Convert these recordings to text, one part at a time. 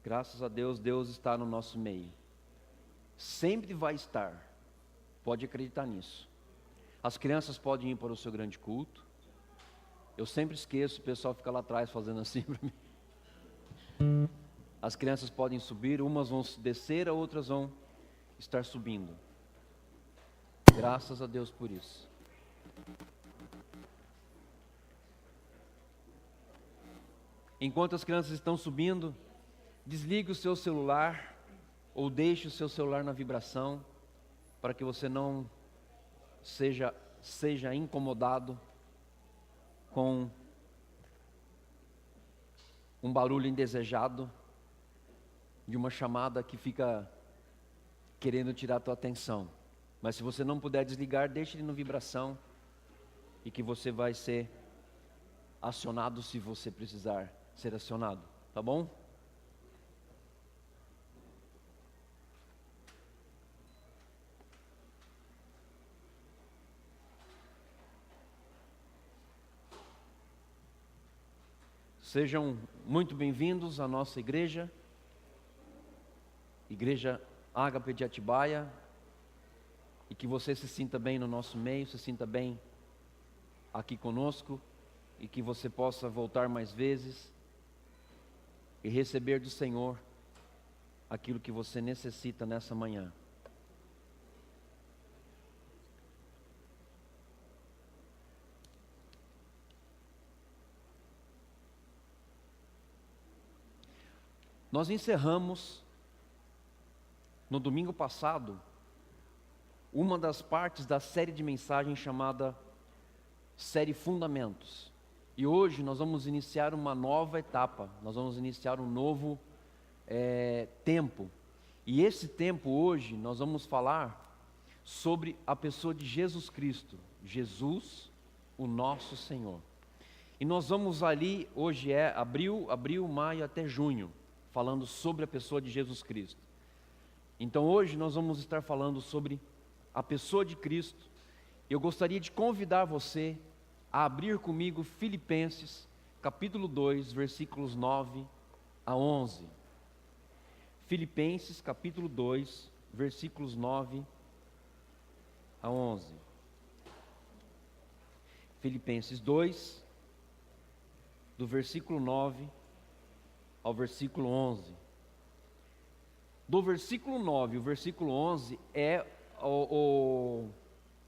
Graças a Deus, Deus está no nosso meio. Sempre vai estar. Pode acreditar nisso. As crianças podem ir para o seu grande culto. Eu sempre esqueço, o pessoal fica lá atrás fazendo assim para mim. As crianças podem subir, umas vão descer, outras vão estar subindo. Graças a Deus por isso. Enquanto as crianças estão subindo, desligue o seu celular ou deixe o seu celular na vibração para que você não seja incomodado com um barulho indesejado de uma chamada que fica querendo tirar a tua atenção. Mas se você não puder desligar, deixe ele na vibração e que você vai ser acionado se você precisar ser acionado, tá bom? Sejam muito bem-vindos à nossa igreja, Igreja Ágape de Atibaia, e que você se sinta bem no nosso meio, se sinta bem aqui conosco, e que você possa voltar mais vezes e receber do Senhor aquilo que você necessita nessa manhã. Nós encerramos, no domingo passado, uma das partes da série de mensagens chamada Série Fundamentos. E hoje nós vamos iniciar uma nova etapa, nós vamos iniciar um novo tempo. E esse tempo hoje nós vamos falar sobre a pessoa de Jesus Cristo, Jesus, o nosso Senhor. E nós vamos ali, hoje é abril, maio até junho, falando sobre a pessoa de Jesus Cristo. Então hoje nós vamos estar falando sobre a pessoa de Cristo. Eu gostaria de convidar você a abrir comigo Filipenses, capítulo 2, versículos 9 a 11. Filipenses, capítulo 2, versículos 9 a 11. Filipenses 2, do versículo 9 ao versículo 11. Do versículo 9 ao versículo 11 é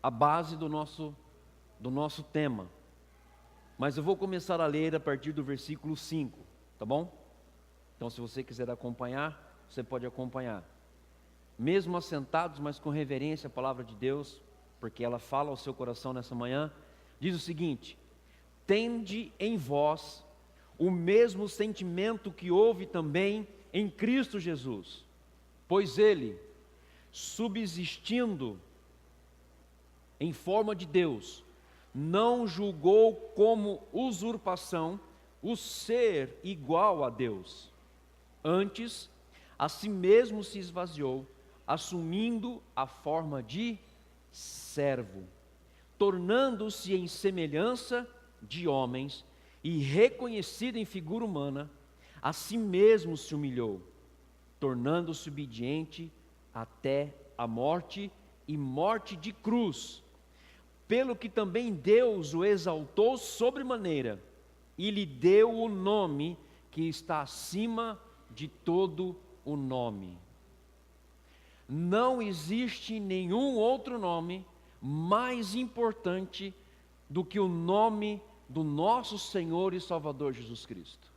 a base do nosso tema. Mas eu vou começar a ler a partir do versículo 5, tá bom? Então se você quiser acompanhar, você pode acompanhar. Mesmo assentados, mas com reverência à palavra de Deus, porque ela fala ao seu coração nessa manhã, diz o seguinte: tende em vós o mesmo sentimento que houve também em Cristo Jesus, pois ele, subsistindo em forma de Deus, não julgou como usurpação o ser igual a Deus. Antes, a si mesmo se esvaziou, assumindo a forma de servo, tornando-se em semelhança de homens, e reconhecido em figura humana, a si mesmo se humilhou, tornando-se obediente até a morte, e morte de cruz. Pelo que também Deus o exaltou sobremaneira, e lhe deu o nome que está acima de todo o nome. Não existe nenhum outro nome mais importante do que o nome do nosso Senhor e Salvador Jesus Cristo.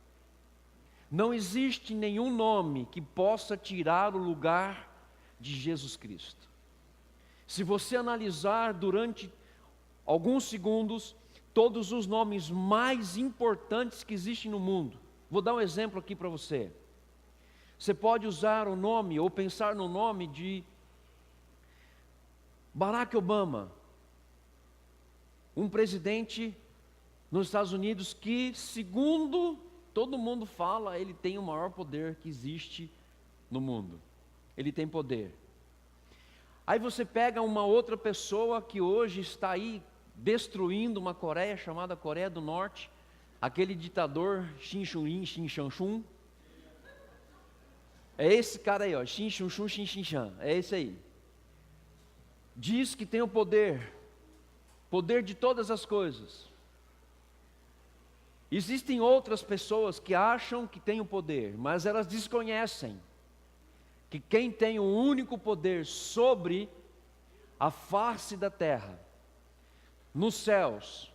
Não existe nenhum nome que possa tirar o lugar de Jesus Cristo. Se você analisar durante alguns segundos todos os nomes mais importantes que existem no mundo, vou dar um exemplo aqui para você. Você pode usar o nome ou pensar no nome de Barack Obama, um presidente nos Estados Unidos que, segundo todo mundo fala, ele tem o maior poder que existe no mundo. Ele tem poder. Aí você pega uma outra pessoa que hoje está aí destruindo uma Coreia chamada Coreia do Norte, aquele ditador Kim Jong-un. É esse cara aí, ó, Kim Jong-un, é esse aí. Diz que tem o poder de todas as coisas. Existem outras pessoas que acham que têm o poder, mas elas desconhecem que quem tem o único poder sobre a face da terra, nos céus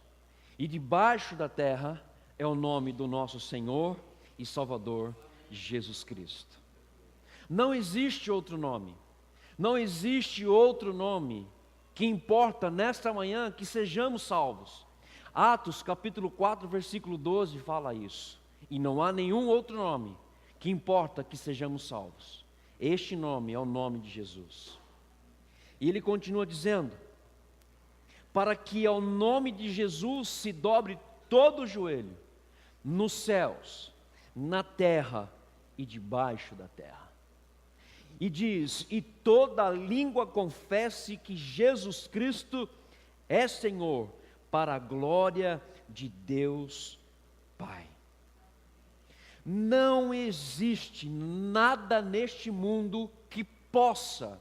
e debaixo da terra, é o nome do nosso Senhor e Salvador Jesus Cristo. Não existe outro nome, não existe outro nome que importa nesta manhã que sejamos salvos. Atos capítulo 4, versículo 12 fala isso. E não há nenhum outro nome que importa que sejamos salvos. Este nome é o nome de Jesus. E ele continua dizendo: para que ao nome de Jesus se dobre todo o joelho, nos céus, na terra e debaixo da terra. E diz: e toda língua confesse que Jesus Cristo é Senhor, para a glória de Deus Pai. Não existe nada neste mundo que possa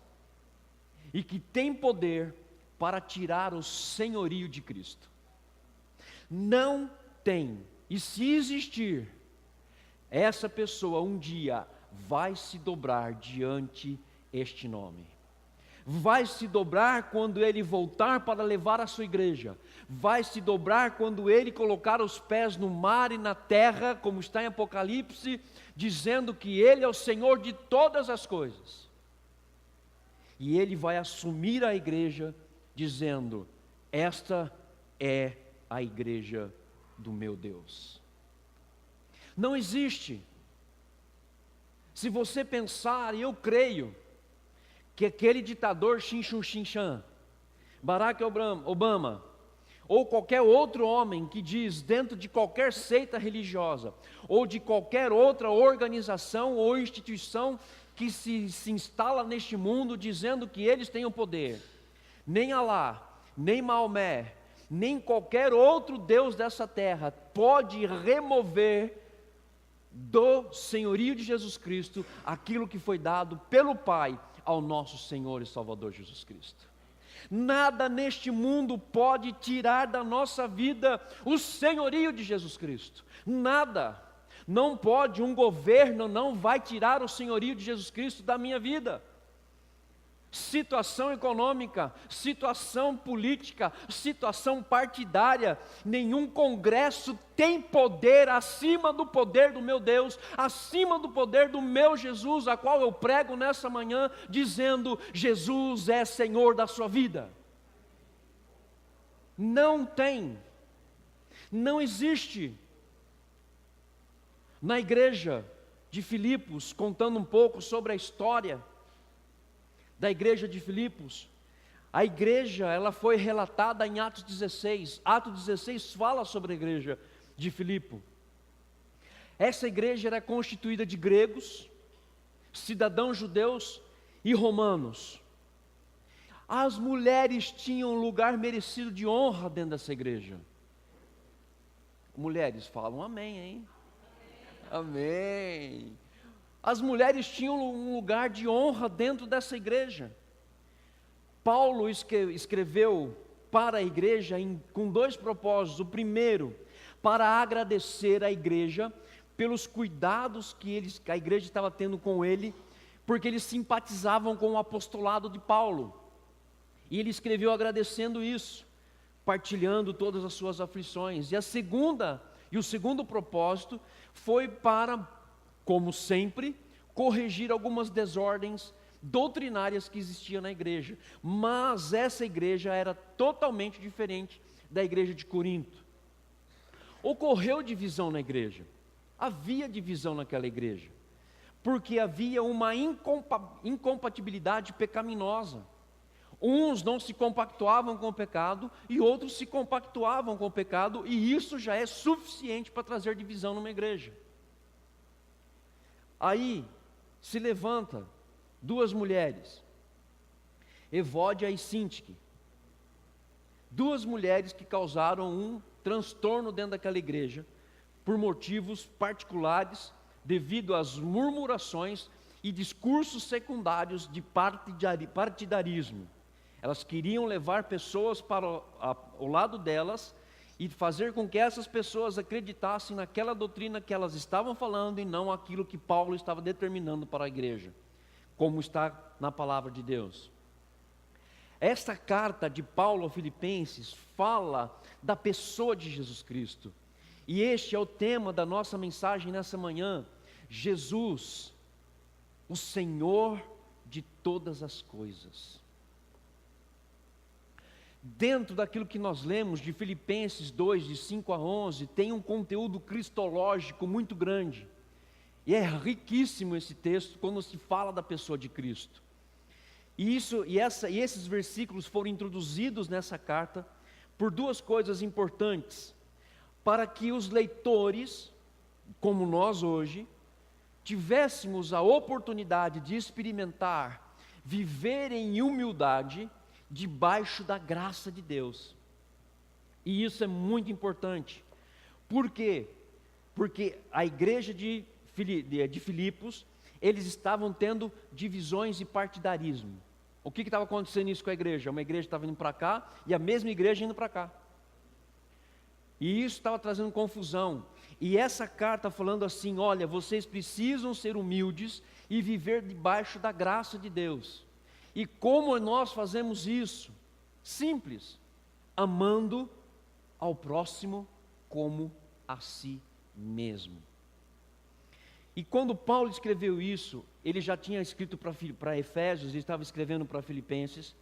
e que tem poder para tirar o senhorio de Cristo. Não tem. E se existir, essa pessoa um dia vai se dobrar diante este nome. Vai se dobrar quando ele voltar para levar a sua igreja. Vai se dobrar quando ele colocar os pés no mar e na terra, como está em Apocalipse, dizendo que ele é o Senhor de todas as coisas. E ele vai assumir a igreja, dizendo: esta é a igreja do meu Deus. Não existe. Se você pensar, e eu creio, que aquele ditador Barack Obama, ou qualquer outro homem que diz dentro de qualquer seita religiosa, ou de qualquer outra organização ou instituição que se instala neste mundo dizendo que eles têm o poder, nem Alá, nem Maomé, nem qualquer outro Deus dessa terra pode remover do senhorio de Jesus Cristo aquilo que foi dado pelo Pai ao nosso Senhor e Salvador Jesus Cristo. Nada neste mundo pode tirar da nossa vida o senhorio de Jesus Cristo. Nada. Não pode, um governo não vai tirar o senhorio de Jesus Cristo da minha vida. Situação econômica, situação política, situação partidária, nenhum congresso tem poder acima do poder do meu Deus, acima do poder do meu Jesus, a qual eu prego nessa manhã, dizendo: Jesus é Senhor da sua vida. Não tem, não existe. Na igreja de Filipos, contando um pouco sobre a história da igreja de Filipos, a igreja, ela foi relatada em Atos 16. Atos 16 fala sobre a igreja de Filipo. Essa igreja era constituída de gregos, cidadãos judeus e romanos. As mulheres tinham um lugar merecido de honra dentro dessa igreja. Mulheres falam amém, hein? Amém. As mulheres tinham um lugar de honra dentro dessa igreja. Paulo escreveu para a igreja com dois propósitos. O primeiro, para agradecer à igreja pelos cuidados que a igreja estava tendo com ele, porque eles simpatizavam com o apostolado de Paulo. E ele escreveu agradecendo isso, partilhando todas as suas aflições. E o segundo propósito foi para, como sempre, corrigir algumas desordens doutrinárias que existiam na igreja. Mas essa igreja era totalmente diferente da igreja de Corinto. Ocorreu divisão na igreja. Havia divisão naquela igreja. porque havia uma incompatibilidade pecaminosa. Uns não se compactuavam com o pecado e outros se compactuavam com o pecado, e isso já é suficiente para trazer divisão numa igreja. Aí se levanta duas mulheres, Evódia e Sintique, duas mulheres que causaram um transtorno dentro daquela igreja, por motivos particulares, devido às murmurações e discursos secundários de partidarismo. Elas queriam levar pessoas para o lado delas e fazer com que essas pessoas acreditassem naquela doutrina que elas estavam falando e não aquilo que Paulo estava determinando para a igreja, como está na palavra de Deus. Esta carta de Paulo aos Filipenses fala da pessoa de Jesus Cristo. E este é o tema da nossa mensagem nessa manhã: Jesus, o Senhor de todas as coisas. Dentro daquilo que nós lemos de Filipenses 2, de 5 a 11, tem um conteúdo cristológico muito grande. E é riquíssimo esse texto quando se fala da pessoa de Cristo. E esses versículos foram introduzidos nessa carta por duas coisas importantes: para que os leitores, como nós hoje, tivéssemos a oportunidade de experimentar, viver em humildade, debaixo da graça de Deus. E isso é muito importante. Por quê? Porque a igreja de Filipos, eles estavam tendo divisões e partidarismo. O que estava acontecendo isso com a igreja? Uma igreja estava indo para cá e a mesma igreja indo para cá. E isso estava trazendo confusão. E essa carta falando assim: olha, vocês precisam ser humildes e viver debaixo da graça de Deus. E como nós fazemos isso? Simples: amando ao próximo como a si mesmo. E quando Paulo escreveu isso, ele já tinha escrito para Efésios, ele estava escrevendo para Filipenses.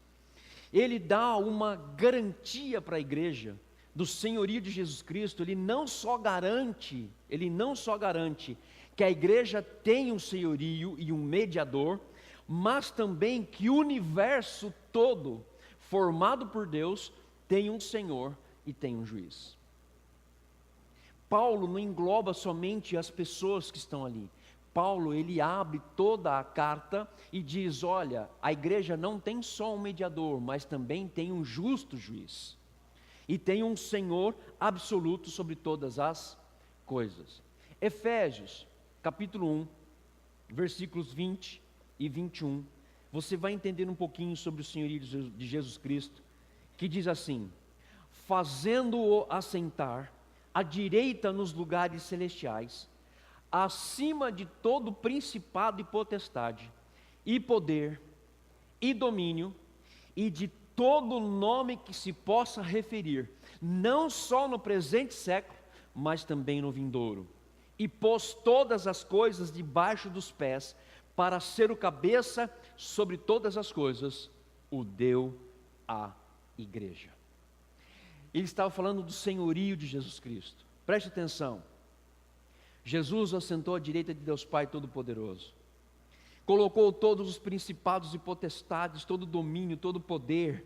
Ele dá uma garantia para a igreja do senhorio de Jesus Cristo. Ele não só garante que a igreja tem um senhorio e um mediador, mas também que o universo todo, formado por Deus, tem um Senhor e tem um juiz. Paulo não engloba somente as pessoas que estão ali. Paulo, ele abre toda a carta e diz: olha, a igreja não tem só um mediador, mas também tem um justo juiz. E tem um Senhor absoluto sobre todas as coisas. Efésios, capítulo 1, versículos 20 e 21, você vai entender um pouquinho sobre o senhorio de Jesus Cristo, que diz assim: fazendo-o assentar à direita nos lugares celestiais, acima de todo principado e potestade, e poder, e domínio, e de todo nome que se possa referir, não só no presente século, mas também no vindouro. E pôs todas as coisas debaixo dos pés, para ser o cabeça sobre todas as coisas, o deu à igreja. Ele estava falando do senhorio de Jesus Cristo. Preste atenção. Jesus assentou à direita de Deus Pai Todo-Poderoso. Colocou todos os principados e potestades, todo domínio, todo poder,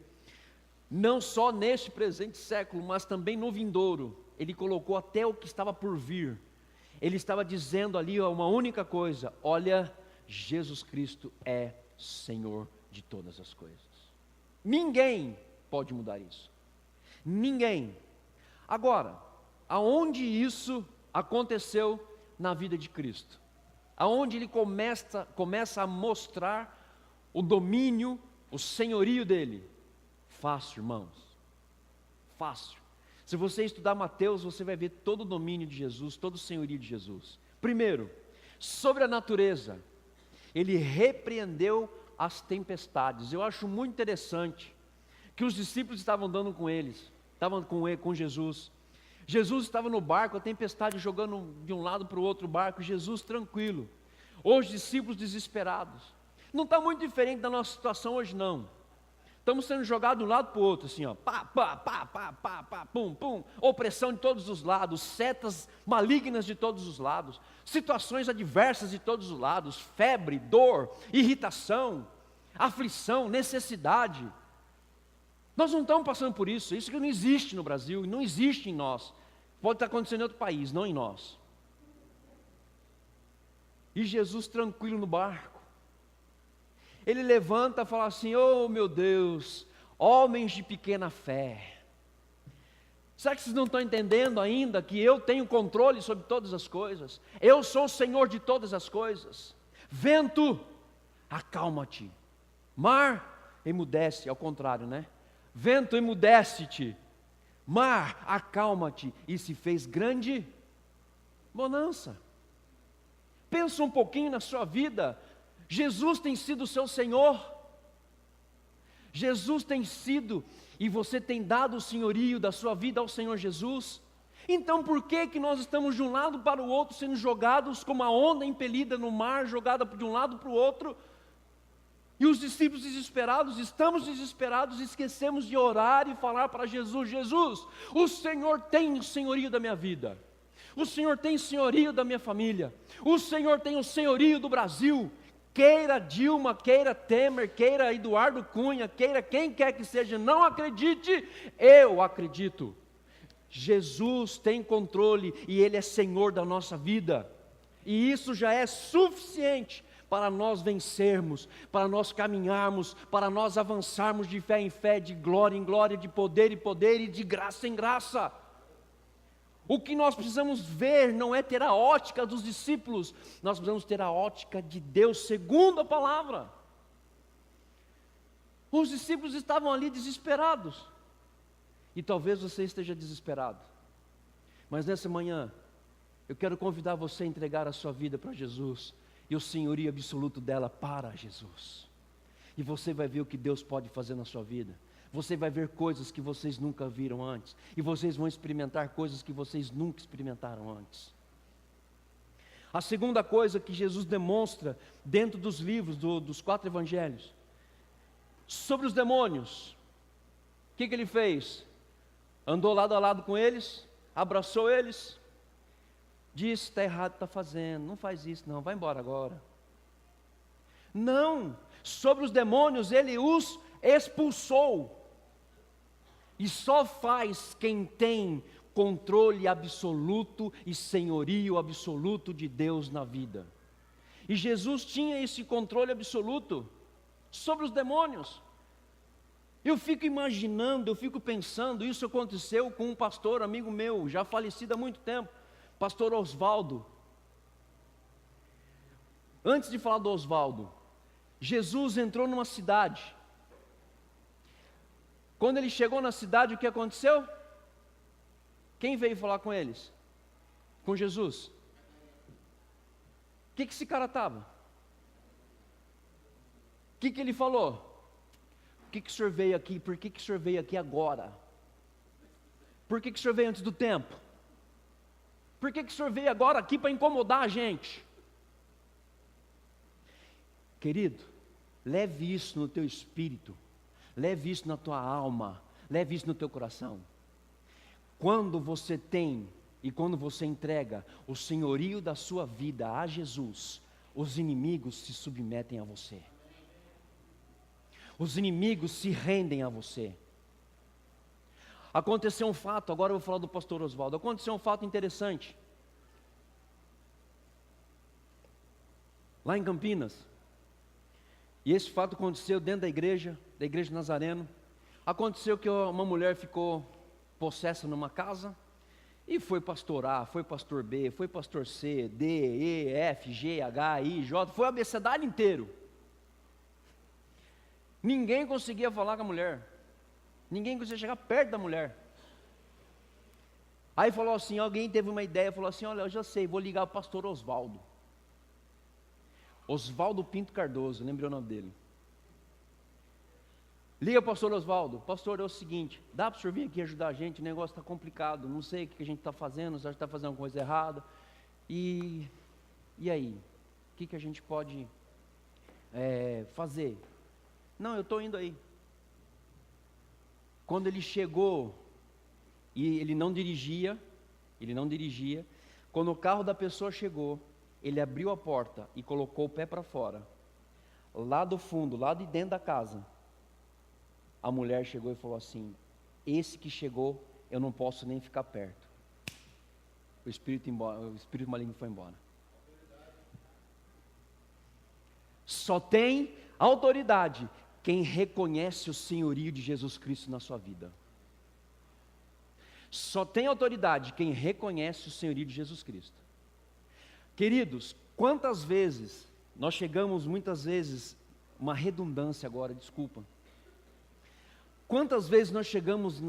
não só neste presente século, mas também no vindouro. Ele colocou até o que estava por vir. Ele estava dizendo ali uma única coisa: olha, Jesus Cristo é Senhor de todas as coisas. Ninguém pode mudar isso. Ninguém. Agora, aonde isso aconteceu na vida de Cristo? Aonde ele começa a mostrar o domínio, o senhorio dele? Fácil, irmãos. Fácil. Se você estudar Mateus, você vai ver todo o domínio de Jesus, todo o senhorio de Jesus. Primeiro, sobre a natureza, ele repreendeu as tempestades. Eu acho muito interessante que os discípulos estavam andando com eles, estavam com Jesus. Jesus estava no barco, a tempestade jogando de um lado para o outro barco, Jesus tranquilo. Os discípulos desesperados. Não está muito diferente da nossa situação hoje, não. Estamos sendo jogados de um lado para o outro, assim, ó, pá, pá, pá, pá, pá, pá, pum, pum, opressão de todos os lados, setas malignas de todos os lados, situações adversas de todos os lados, febre, dor, irritação, aflição, necessidade. Nós não estamos passando por isso, isso que não existe no Brasil, e não existe em nós, pode estar acontecendo em outro país, não em nós. E Jesus tranquilo no barco, ele levanta e fala assim: oh meu Deus, homens de pequena fé, será que vocês não estão entendendo ainda que eu tenho controle sobre todas as coisas? Eu sou o Senhor de todas as coisas. Vento, acalma-te. Mar, emudece, ao contrário, né? Vento, emudece-te. Mar, acalma-te. E se fez grande bonança. Pensa um pouquinho na sua vida. Jesus tem sido o seu Senhor, Jesus tem sido, e você tem dado o senhorio da sua vida ao Senhor Jesus. Então por que nós estamos de um lado para o outro, sendo jogados como a onda impelida no mar, jogada de um lado para o outro, e os discípulos desesperados, estamos desesperados, esquecemos de orar e falar para Jesus: Jesus, o Senhor tem o senhorio da minha vida, o Senhor tem o senhorio da minha família, o Senhor tem o senhorio do Brasil. Queira Dilma, queira Temer, queira Eduardo Cunha, queira quem quer que seja, não acredite, eu acredito. Jesus tem controle e Ele é Senhor da nossa vida. E isso já é suficiente para nós vencermos, para nós caminharmos, para nós avançarmos de fé em fé, de glória em glória, de poder em poder e de graça em graça. O que nós precisamos ver não é ter a ótica dos discípulos, nós precisamos ter a ótica de Deus segundo a palavra. Os discípulos estavam ali desesperados, e talvez você esteja desesperado, mas nessa manhã, eu quero convidar você a entregar a sua vida para Jesus, e o senhorio absoluto dela para Jesus, e você vai ver o que Deus pode fazer na sua vida. Você vai ver coisas que vocês nunca viram antes, e vocês vão experimentar coisas que vocês nunca experimentaram antes. A segunda coisa que Jesus demonstra dentro dos livros dos 4 evangelhos, sobre os demônios, o que ele fez? Andou lado a lado com eles, abraçou eles, disse: está errado, está fazendo, não faz isso não, vai embora agora. Não, sobre os demônios ele os expulsou. E só faz quem tem controle absoluto e senhorio absoluto de Deus na vida. E Jesus tinha esse controle absoluto sobre os demônios. Eu fico imaginando, eu fico pensando, isso aconteceu com um pastor, amigo meu, já falecido há muito tempo, pastor Osvaldo. Antes de falar do Osvaldo, Jesus entrou numa cidade. Quando ele chegou na cidade, o que aconteceu? Quem veio falar com eles? Com Jesus. O que esse cara estava? O que ele falou? Por que o senhor veio aqui? Por que o senhor veio aqui agora? Por que o senhor veio antes do tempo? Por que o senhor veio agora aqui para incomodar a gente? Querido, leve isso no teu espírito. Leve isso na tua alma, leve isso no teu coração. Quando você tem e quando você entrega o senhorio da sua vida a Jesus, os inimigos se submetem a você. Os inimigos se rendem a você. Aconteceu um fato, agora eu vou falar do pastor Osvaldo. Aconteceu um fato interessante. Lá em Campinas. E esse fato aconteceu dentro da igreja Nazareno. Aconteceu que uma mulher ficou possessa numa casa e foi pastor A, foi pastor B, foi pastor C, D, E, F, G, H, I, J, foi o abecedário inteiro. Ninguém conseguia falar com a mulher, ninguém conseguia chegar perto da mulher. Aí falou assim, alguém teve uma ideia, falou assim: olha, eu já sei, vou ligar para o pastor Osvaldo. Osvaldo Pinto Cardoso, lembrei o nome dele. Liga para o pastor Osvaldo: pastor, é o seguinte, dá para o senhor vir aqui ajudar a gente, o negócio está complicado, não sei o que a gente está fazendo, se a gente está fazendo alguma coisa errada, e aí, o que a gente pode fazer? Não, eu estou indo aí. Quando ele chegou, e ele não dirigia, quando o carro da pessoa chegou, ele abriu a porta e colocou o pé para fora. Lá do fundo, lá de dentro da casa, a mulher chegou e falou assim: esse que chegou, eu não posso nem ficar perto. O espírito maligno foi embora. Só tem autoridade quem reconhece o senhorio de Jesus Cristo na sua vida. Só tem autoridade quem reconhece o senhorio de Jesus Cristo. Queridos, quantas vezes nós chegamos, muitas vezes, uma redundância agora, desculpa. Quantas vezes nós chegamos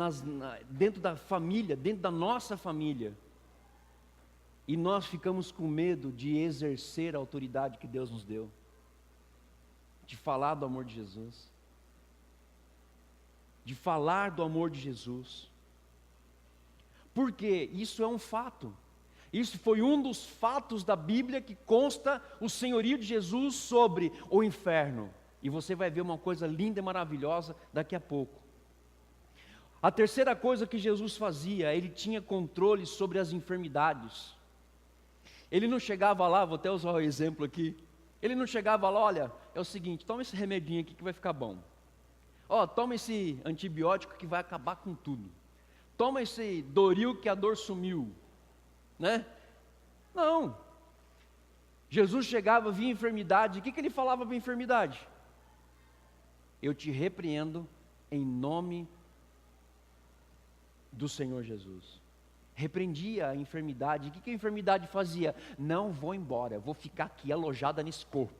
dentro da família, dentro da nossa família, e nós ficamos com medo de exercer a autoridade que Deus nos deu, de falar do amor de Jesus, de falar do amor de Jesus. Porque isso é um fato. Isso foi um dos fatos da Bíblia que consta o senhorio de Jesus sobre o inferno. E você vai ver uma coisa linda e maravilhosa daqui a pouco. A terceira coisa que Jesus fazia, ele tinha controle sobre as enfermidades. Ele não chegava lá, vou até usar o exemplo aqui. Ele não chegava lá, olha, é o seguinte, toma esse remedinho aqui que vai ficar bom. Ó, toma esse antibiótico que vai acabar com tudo. Toma esse Doril que a dor sumiu, né? Não. Jesus chegava, via enfermidade, o que ele falava para a enfermidade? Eu te repreendo em nome do Senhor Jesus. Repreendia a enfermidade. O que a enfermidade fazia? Não vou embora, eu vou ficar aqui alojada nesse corpo.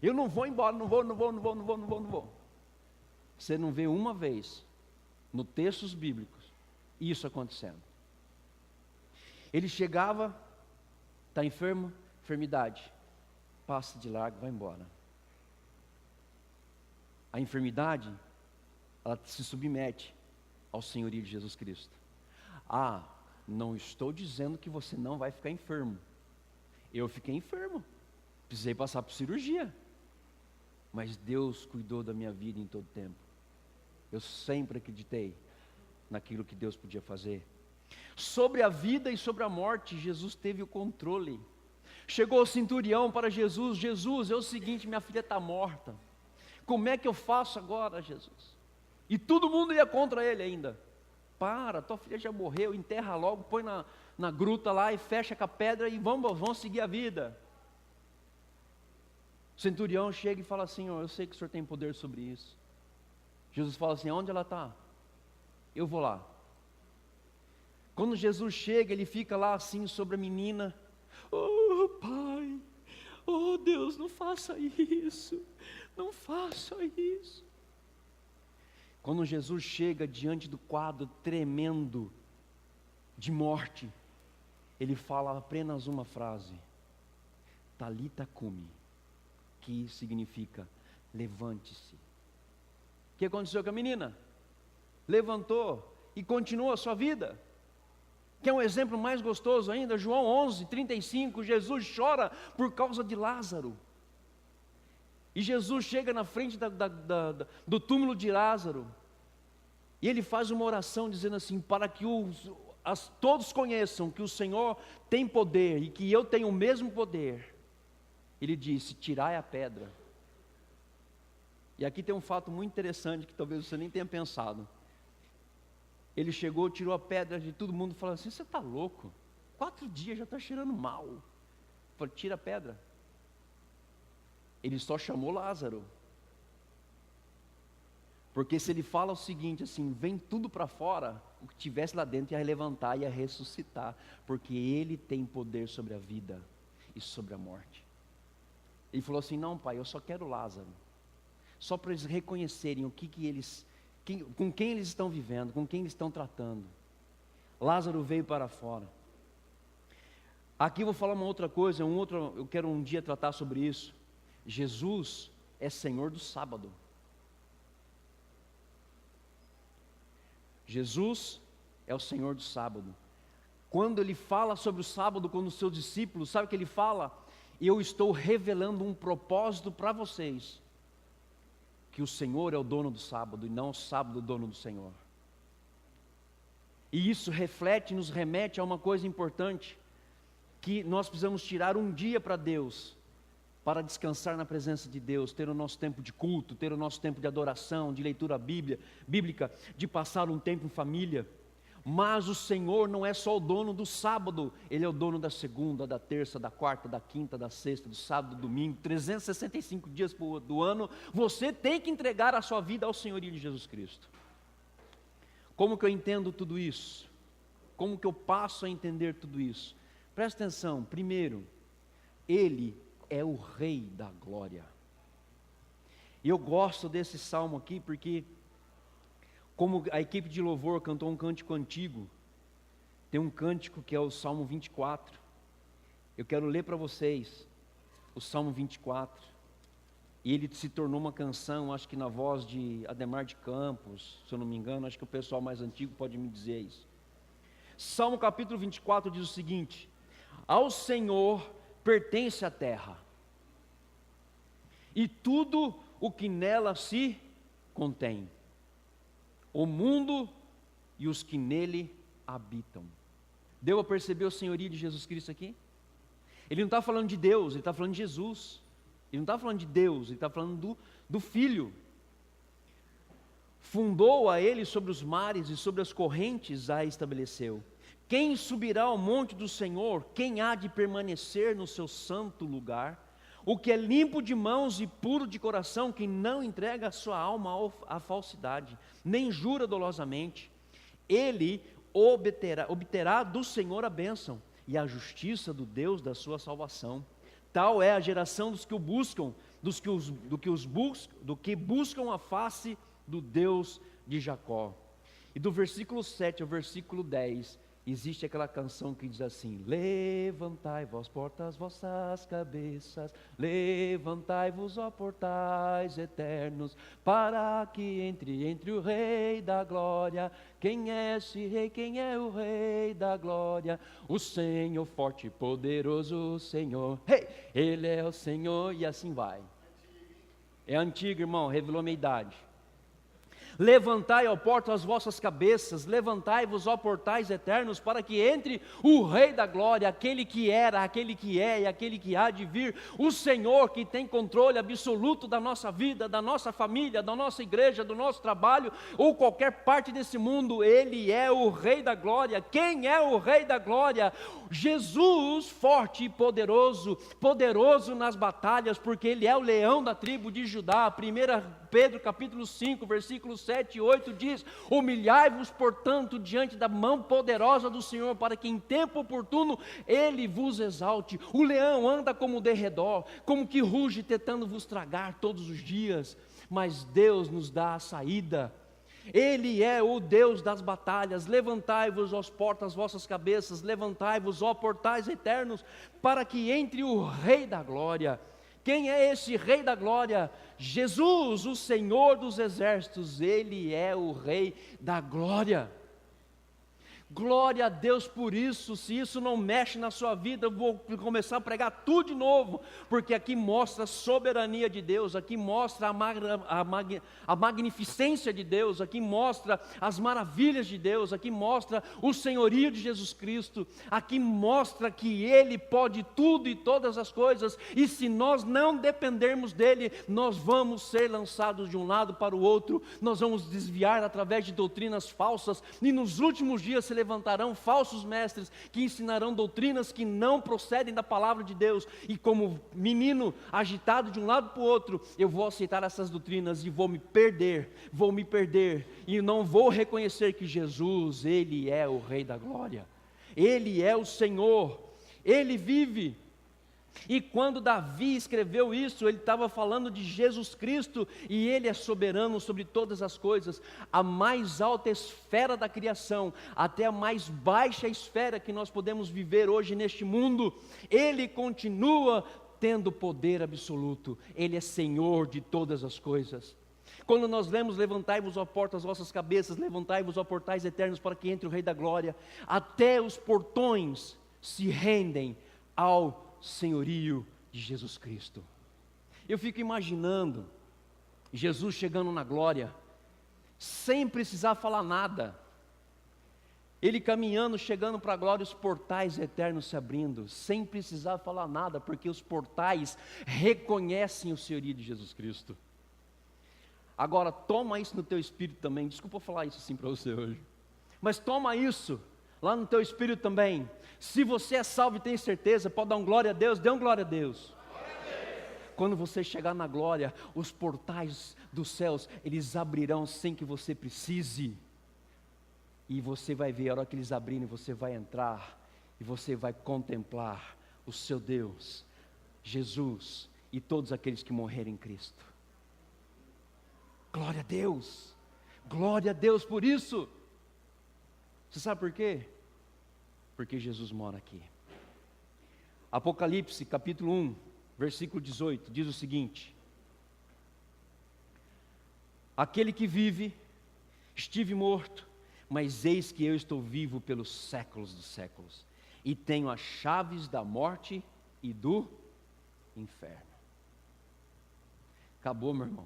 Eu não vou embora, não vou. Você não vê uma vez, no textos bíblicos, isso acontecendo. Ele chegava, está enfermo, enfermidade, passa de largo, vai embora. A enfermidade, ela se submete ao senhorio de Jesus Cristo. Ah, não estou dizendo que você não vai ficar enfermo. Eu fiquei enfermo, precisei passar por cirurgia, mas Deus cuidou da minha vida em todo tempo. Eu sempre acreditei naquilo que Deus podia fazer. Sobre a vida e sobre a morte, Jesus teve o controle. Chegou o centurião para Jesus: Jesus, é o seguinte, minha filha está morta. Como é que eu faço agora, Jesus? E todo mundo ia contra ele ainda. Para, tua filha já morreu, enterra logo, põe na gruta lá e fecha com a pedra e vamos seguir a vida. O centurião chega e fala assim: eu sei que o senhor tem poder sobre isso. Jesus fala assim: onde ela está? Eu vou lá. Quando Jesus chega, ele fica lá assim sobre a menina. Oh Pai, oh Deus, não faça isso, não faça isso. Quando Jesus chega diante do quadro tremendo de morte, ele fala apenas uma frase: Talita cumi, que significa levante-se. O que aconteceu com a menina? Levantou e continuou a sua vida. Quer um exemplo mais gostoso ainda? João 11:35, Jesus chora por causa de Lázaro. E Jesus chega na frente do túmulo de Lázaro, e ele faz uma oração dizendo assim: para que todos conheçam que o Senhor tem poder e que eu tenho o mesmo poder. Ele disse: tirai a pedra. E aqui tem um fato muito interessante que talvez você nem tenha pensado. Ele chegou, tirou a pedra de todo mundo e falou assim: você está louco? 4 dias já está cheirando mal. Falei: tira a pedra. Ele só chamou Lázaro. Porque se ele fala o seguinte assim: vem tudo para fora, o que tivesse lá dentro ia levantar, ia ressuscitar. Porque ele tem poder sobre a vida e sobre a morte. Ele falou assim: não, pai, eu só quero Lázaro. Só para eles reconhecerem com quem eles estão vivendo, com quem eles estão tratando. Lázaro veio para fora. Aqui eu vou falar uma outra coisa, eu quero um dia tratar sobre isso. Jesus é Senhor do sábado. Jesus é o Senhor do sábado. Quando ele fala sobre o sábado com os seus discípulos, sabe o que ele fala? Eu estou revelando um propósito para vocês. que o Senhor é o dono do sábado e não o sábado o dono do Senhor. E isso reflete, nos remete a uma coisa importante, que nós precisamos tirar um dia para Deus, para descansar na presença de Deus, ter o nosso tempo de culto, ter o nosso tempo de adoração, de leitura bíblica, de passar um tempo em família. Mas o Senhor não é só o dono do sábado, Ele é o dono da segunda, da terça, da quarta, da quinta, da sexta, do sábado, do domingo, 365 dias do ano. Você tem que entregar a sua vida ao senhorio de Jesus Cristo. Como que eu entendo tudo isso? Como que eu passo a entender tudo isso? Presta atenção, primeiro, Ele é o Rei da Glória. E eu gosto desse salmo aqui porque, como a equipe de louvor cantou um cântico antigo, tem um cântico que é o Salmo 24. Eu quero ler para vocês o Salmo 24. E ele se tornou uma canção, acho que na voz de Ademar de Campos, se eu não me engano, acho que o pessoal mais antigo pode me dizer isso. Salmo capítulo 24 diz o seguinte: ao Senhor pertence a terra, e tudo o que nela se contém, o mundo e os que nele habitam. Deu a perceber o senhorio de Jesus Cristo aqui? Ele não está falando de Deus, ele está falando de Jesus. Ele não está falando de Deus, ele está falando do Filho. Fundou a ele sobre os mares e sobre as correntes a estabeleceu. Quem subirá ao monte do Senhor? Quem há de permanecer no seu santo lugar? O que é limpo de mãos e puro de coração, que não entrega a sua alma à falsidade, nem jura dolosamente, ele obterá do Senhor a bênção e a justiça do Deus da sua salvação. Tal é a geração dos que o buscam, do que buscam a face do Deus de Jacó. E do versículo 7 ao versículo 10, existe aquela canção que diz assim: levantai, vós portas, vossas cabeças, levantai-vos, ó portais eternos, para que entre o Rei da Glória. Quem é esse Rei? Quem é o Rei da Glória? O Senhor forte e poderoso, o Senhor. Hey! Ele é o Senhor, e assim vai. É antigo, irmão, revelou minha idade. Levantai, ó portas, as vossas cabeças, levantai-vos, ó portais eternos, para que entre o Rei da Glória, aquele que era, aquele que é e aquele que há de vir, o Senhor que tem controle absoluto da nossa vida, da nossa família, da nossa igreja, do nosso trabalho, ou qualquer parte desse mundo. Ele é o Rei da Glória. Quem é o Rei da Glória? Jesus, forte e poderoso, poderoso nas batalhas, porque Ele é o leão da tribo de Judá. 1 Pedro capítulo 5, versículos 7 e 8 diz: humilhai-vos, portanto, diante da mão poderosa do Senhor, para que em tempo oportuno Ele vos exalte. O leão anda como derredor, como que ruge tentando vos tragar todos os dias, mas Deus nos dá a saída. Ele é o Deus das batalhas. Levantai-vos, ó portas, as vossas cabeças, levantai-vos, ó portais eternos, para que entre o Rei da Glória. Quem é esse Rei da Glória? Jesus, o Senhor dos exércitos. Ele é o Rei da Glória. Glória a Deus por isso. Se isso não mexe na sua vida, eu vou começar a pregar tudo de novo, porque aqui mostra a soberania de Deus, aqui mostra a magnificência de Deus, aqui mostra as maravilhas de Deus, aqui mostra o senhorio de Jesus Cristo, aqui mostra que Ele pode tudo e todas as coisas, e se nós não dependermos dEle, nós vamos ser lançados de um lado para o outro, nós vamos desviar através de doutrinas falsas, e nos últimos dias se levantarão falsos mestres que ensinarão doutrinas que não procedem da palavra de Deus, e como menino agitado de um lado para o outro, eu vou aceitar essas doutrinas e vou me perder, e não vou reconhecer que Jesus, Ele é o Rei da Glória, Ele é o Senhor, Ele vive. E quando Davi escreveu isso, ele estava falando de Jesus Cristo, e Ele é soberano sobre todas as coisas, a mais alta esfera da criação, até a mais baixa esfera que nós podemos viver hoje neste mundo, Ele continua tendo poder absoluto, Ele é Senhor de todas as coisas. Quando nós lemos: levantai-vos, ó portas, as vossas cabeças, levantai-vos, ó portais eternos, para que entre o Rei da Glória, até os portões se rendem ao senhorio de Jesus Cristo. Eu fico imaginando Jesus chegando na glória, sem precisar falar nada. Ele caminhando, chegando para a glória, os portais eternos se abrindo, sem precisar falar nada, porque os portais reconhecem o senhorio de Jesus Cristo. Agora, toma isso no teu espírito também. Desculpa falar isso assim para você hoje, mas toma isso lá no teu espírito também. Se você é salvo e tem certeza, pode dar um glória a Deus, dê um glória a Deus. Quando você chegar na glória, os portais dos céus, eles abrirão sem que você precise. E você vai ver, a hora que eles abrirem, você vai entrar e você vai contemplar o seu Deus, Jesus e todos aqueles que morreram em Cristo. Glória a Deus por isso. Você sabe por quê? Porque Jesus mora aqui. Apocalipse capítulo 1, versículo 18, diz o seguinte: aquele que vive, estive morto, mas eis que eu estou vivo pelos séculos dos séculos, e tenho as chaves da morte e do inferno. Acabou, meu irmão.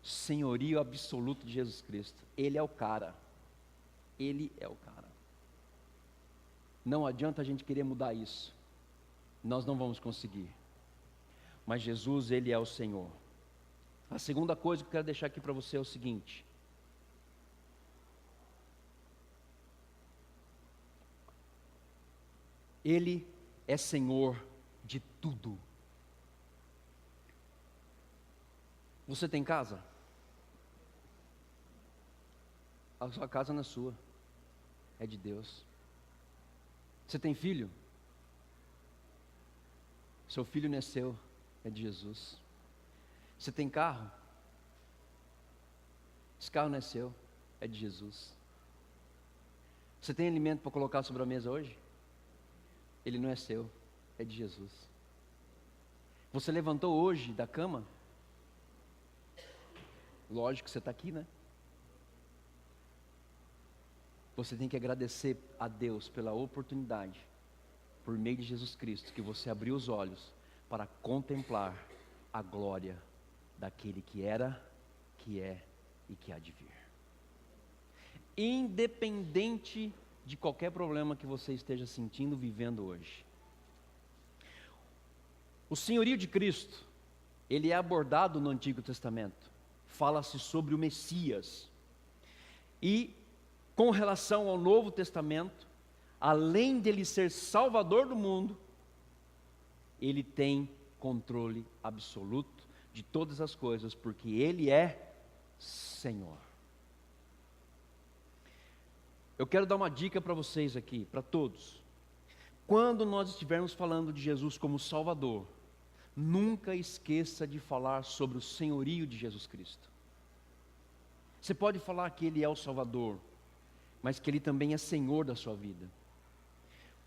Senhorio absoluto de Jesus Cristo. Ele é o cara. Ele é o cara. Não adianta a gente querer mudar isso. Nós não vamos conseguir. Mas Jesus, Ele é o Senhor. A segunda coisa que eu quero deixar aqui para você é o seguinte: Ele é Senhor de tudo. Você tem casa? A sua casa não é sua, é de Deus. Você tem filho? Seu filho não é seu, é de Jesus. Você tem carro? Esse carro não é seu, é de Jesus. Você tem alimento para colocar sobre a mesa hoje? Ele não é seu, é de Jesus. Você levantou hoje da cama? Lógico que você está aqui, né? Você tem que agradecer a Deus pela oportunidade, por meio de Jesus Cristo, que você abriu os olhos para contemplar a glória daquele que era, que é e que há de vir. Independente de qualquer problema que você esteja sentindo, vivendo hoje. O senhorio de Cristo, ele é abordado no Antigo Testamento. Fala-se sobre o Messias. E com relação ao Novo Testamento, além dele ser Salvador do mundo, ele tem controle absoluto de todas as coisas, porque ele é Senhor. Eu quero dar uma dica para vocês aqui, para todos. Quando nós estivermos falando de Jesus como Salvador, nunca esqueça de falar sobre o senhorio de Jesus Cristo. Você pode falar que Ele é o Salvador, mas que Ele também é Senhor da sua vida.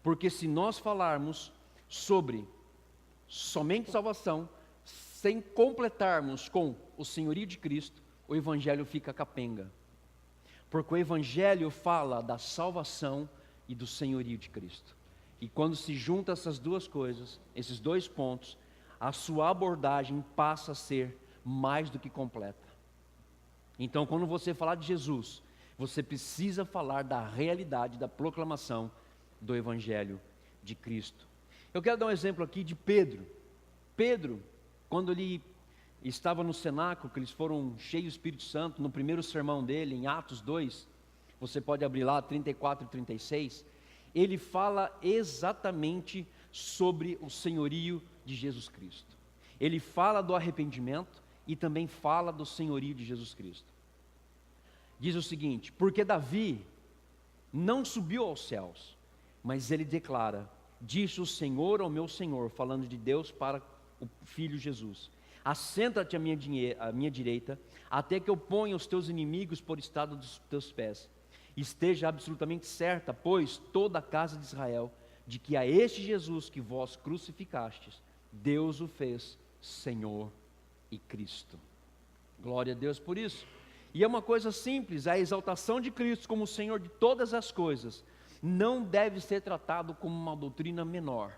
Porque se nós falarmos sobre somente salvação, sem completarmos com o senhorio de Cristo, o Evangelho fica capenga. Porque o Evangelho fala da salvação e do senhorio de Cristo. E quando se junta essas duas coisas, esses dois pontos, a sua abordagem passa a ser mais do que completa. Então, quando você falar de Jesus, você precisa falar da realidade, da proclamação do Evangelho de Cristo. Eu quero dar um exemplo aqui de Pedro. Pedro, quando ele estava no cenáculo, que eles foram cheios do Espírito Santo, no primeiro sermão dele, em Atos 2, você pode abrir lá, 34 e 36, ele fala exatamente sobre o senhorio de Jesus Cristo. Ele fala do arrependimento e também fala do senhorio de Jesus Cristo. Diz o seguinte: porque Davi não subiu aos céus, mas ele declara: disse o Senhor ao meu Senhor, falando de Deus para o Filho Jesus: assenta-te à minha direita, até que eu ponha os teus inimigos por estrado dos teus pés. Esteja absolutamente certa, pois, toda a casa de Israel, de que a este Jesus que vós crucificastes, Deus o fez Senhor e Cristo. Glória a Deus por isso. E é uma coisa simples: a exaltação de Cristo como Senhor de todas as coisas não deve ser tratado como uma doutrina menor,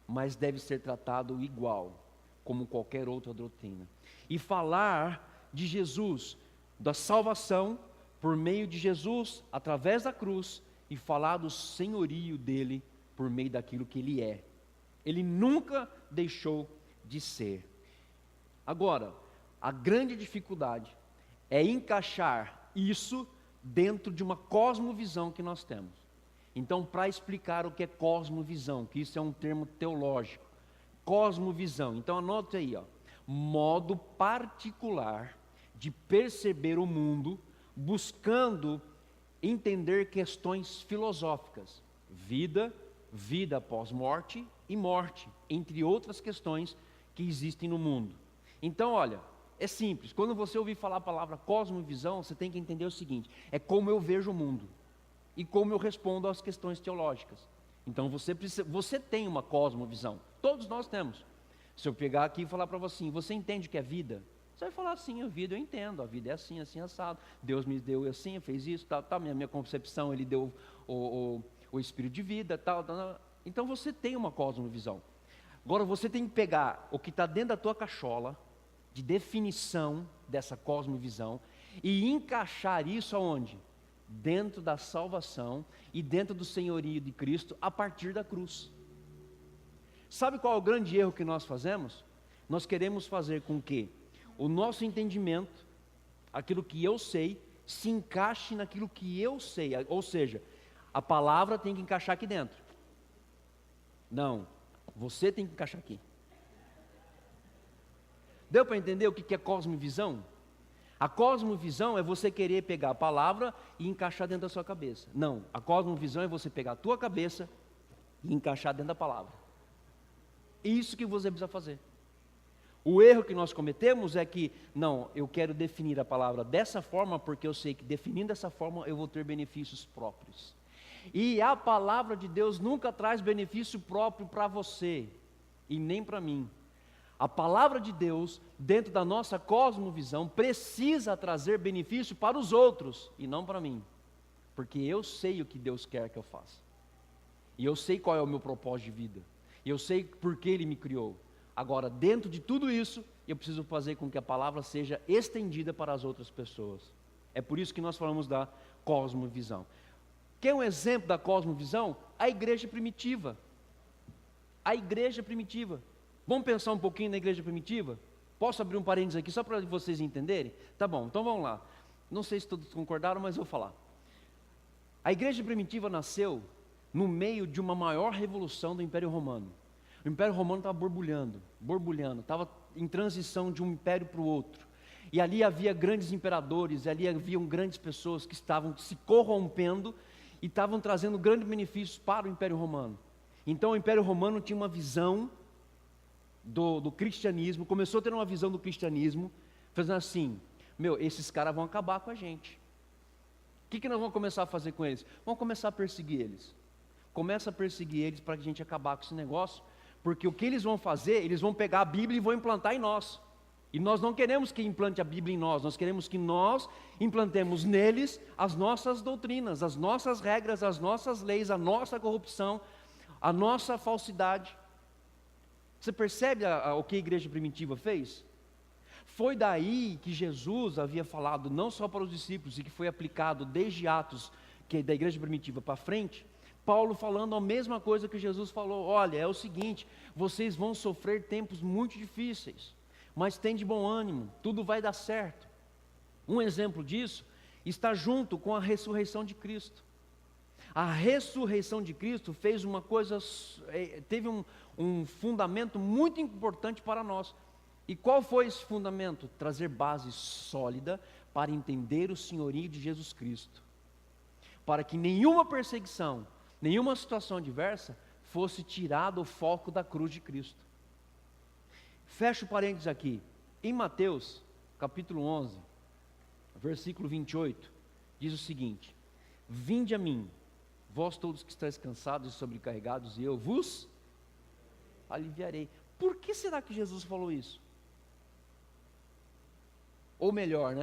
mas deve ser tratado igual, como qualquer outra doutrina. E falar de Jesus, da salvação, por meio de Jesus, através da cruz, e falar do senhorio dele, por meio daquilo que ele é. Ele nunca deixou de ser. Agora, a grande dificuldade é encaixar isso dentro de uma cosmovisão que nós temos. Então, para explicar o que é cosmovisão, que isso é um termo teológico, cosmovisão, então anote aí, modo particular de perceber o mundo, buscando entender questões filosóficas, vida após morte e morte, entre outras questões que existem no mundo. Então, olha, é simples, quando você ouvir falar a palavra cosmovisão, você tem que entender o seguinte: é como eu vejo o mundo e como eu respondo às questões teológicas. Então você tem uma cosmovisão, todos nós temos. Se eu pegar aqui e falar para você assim, você entende o que é vida? Você vai falar assim, a vida eu entendo, a vida é assim, assim, assado. Deus me deu assim, fez isso, tal, tal. Minha concepção, Ele deu o espírito de vida, tal, tal. Então você tem uma cosmovisão. Agora você tem que pegar o que está dentro da tua cachola, de definição dessa cosmovisão, e encaixar isso aonde? Dentro da salvação e dentro do senhorio de Cristo, a partir da cruz. Sabe qual é o grande erro que nós fazemos? Nós queremos fazer com que o nosso entendimento, aquilo que eu sei, se encaixe naquilo que eu sei. Ou seja, a palavra tem que encaixar aqui dentro. Não, você tem que encaixar aqui. Deu para entender o que é cosmovisão? A cosmovisão é você querer pegar a palavra e encaixar dentro da sua cabeça. Não, a cosmovisão é você pegar a tua cabeça e encaixar dentro da palavra. Isso que você precisa fazer. O erro que nós cometemos é que, não, eu quero definir a palavra dessa forma, porque eu sei que definindo dessa forma eu vou ter benefícios próprios. E a palavra de Deus nunca traz benefício próprio para você, e nem para mim. A palavra de Deus, dentro da nossa cosmovisão, precisa trazer benefício para os outros, e não para mim. Porque eu sei o que Deus quer que eu faça. E eu sei qual é o meu propósito de vida. E eu sei por que Ele me criou. Agora, dentro de tudo isso, eu preciso fazer com que a palavra seja estendida para as outras pessoas. É por isso que nós falamos da cosmovisão. Quer um exemplo da cosmovisão? A igreja primitiva. A igreja primitiva. Vamos pensar um pouquinho na igreja primitiva? Posso abrir um parênteses aqui só para vocês entenderem? Tá bom, então vamos lá. Não sei se todos concordaram, mas eu vou falar. A igreja primitiva nasceu no meio de uma maior revolução do Império Romano. O Império Romano estava borbulhando, estava em transição de um império para o outro. E ali havia grandes imperadores, ali haviam grandes pessoas que estavam se corrompendo e estavam trazendo grandes benefícios para o Império Romano. Então o Império Romano tinha uma visão do cristianismo, começou a ter uma visão do cristianismo, fazendo assim, esses caras vão acabar com a gente. O que nós vamos começar a fazer com eles? Vamos começar a perseguir eles. Começa a perseguir eles para que a gente acabar com esse negócio, porque o que eles vão fazer, eles vão pegar a Bíblia e vão implantar em nós. E nós não queremos que implante a Bíblia em nós queremos que nós implantemos neles as nossas doutrinas, as nossas regras, as nossas leis, a nossa corrupção, a nossa falsidade. Você percebe o que a igreja primitiva fez? Foi daí que Jesus havia falado, não só para os discípulos, e que foi aplicado desde Atos, que é da igreja primitiva para frente, Paulo falando a mesma coisa que Jesus falou: olha, é o seguinte, vocês vão sofrer tempos muito difíceis, mas tem de bom ânimo, tudo vai dar certo. Um exemplo disso está junto com a ressurreição de Cristo. A ressurreição de Cristo fez uma coisa, teve um fundamento muito importante para nós. E qual foi esse fundamento? Trazer base sólida para entender o senhorio de Jesus Cristo, para que nenhuma perseguição, nenhuma situação adversa fosse tirado o foco da cruz de Cristo. Fecho parênteses aqui. Em Mateus, capítulo 11, versículo 28, diz o seguinte: vinde a mim, vós todos que estáis cansados e sobrecarregados, e eu vos aliviarei. Por que será que Jesus falou isso? Ou melhor,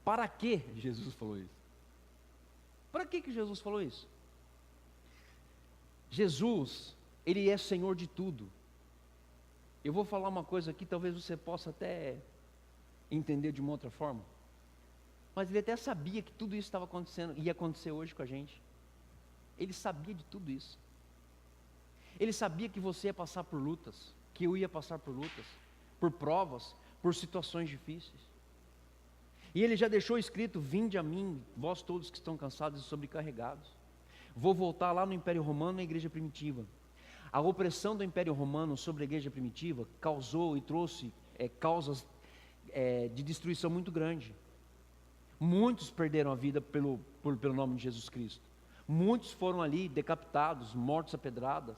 para que Jesus falou isso? Para que Jesus falou isso? Jesus, Ele é Senhor de tudo. Eu vou falar uma coisa aqui, talvez você possa até entender de uma outra forma. Mas ele até sabia que tudo isso estava acontecendo, ia acontecer hoje com a gente. Ele sabia de tudo isso. Ele sabia que você ia passar por lutas, que eu ia passar por lutas, por provas, por situações difíceis. E ele já deixou escrito: vinde a mim, vós todos que estão cansados e sobrecarregados. Vou voltar lá no Império Romano, na igreja primitiva. A opressão do Império Romano sobre a igreja primitiva causou e trouxe causas de destruição muito grande. Muitos perderam a vida pelo nome de Jesus Cristo. Muitos foram ali decapitados, mortos a pedradas.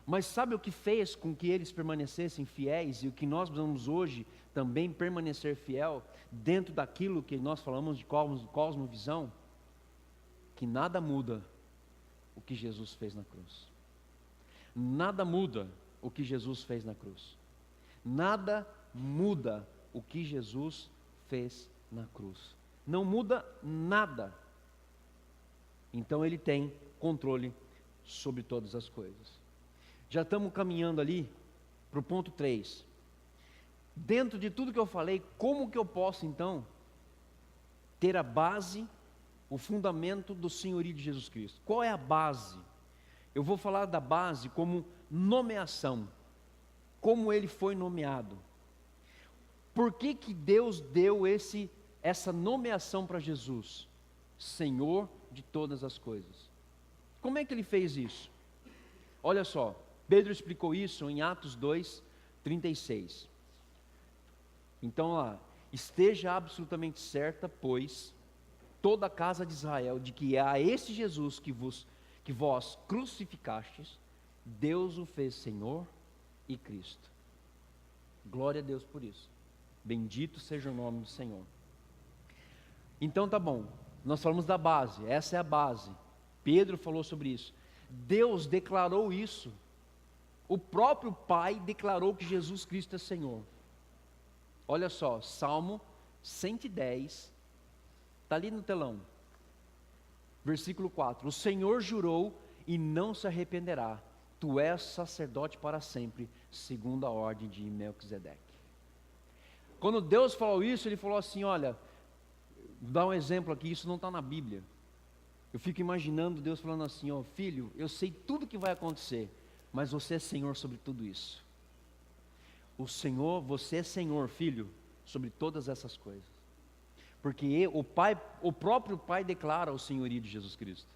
Mas sabe o que fez com que eles permanecessem fiéis, e o que nós vamos hoje também permanecer fiel, dentro daquilo que nós falamos de cosmovisão? Que nada muda o que Jesus fez na cruz. Nada muda o que Jesus fez na cruz. Nada muda o que Jesus fez na cruz. Não muda nada. Então ele tem controle sobre todas as coisas. Já estamos caminhando ali para o ponto 3. Dentro de tudo que eu falei, como que eu posso então ter a base, o fundamento do senhorio de Jesus Cristo? Qual é a base? Eu vou falar da base como nomeação. Como ele foi nomeado. Por que que Deus deu essa nomeação para Jesus? Senhor de todas as coisas. Como é que ele fez isso? Olha só, Pedro explicou isso em Atos 2:36. Então lá, esteja absolutamente certa, pois, toda a casa de Israel, de que a esse Jesus que vós crucificastes, Deus o fez Senhor e Cristo. Glória a Deus por isso. Bendito seja o nome do Senhor. Então tá bom, nós falamos da base, essa é a base. Pedro falou sobre isso. Deus declarou isso. O próprio Pai declarou que Jesus Cristo é Senhor. Olha só, Salmo 110, está ali no telão. Versículo 4: o Senhor jurou e não se arrependerá. Tu és sacerdote para sempre, segundo a ordem de Melquisedeque. Quando Deus falou isso, Ele falou assim: olha, vou dar um exemplo aqui, isso não está na Bíblia. Eu fico imaginando Deus falando assim: ó, filho, eu sei tudo que vai acontecer, mas você é Senhor sobre tudo isso. O Senhor, você é Senhor, filho, sobre todas essas coisas. Porque o próprio Pai declara o senhorio de Jesus Cristo.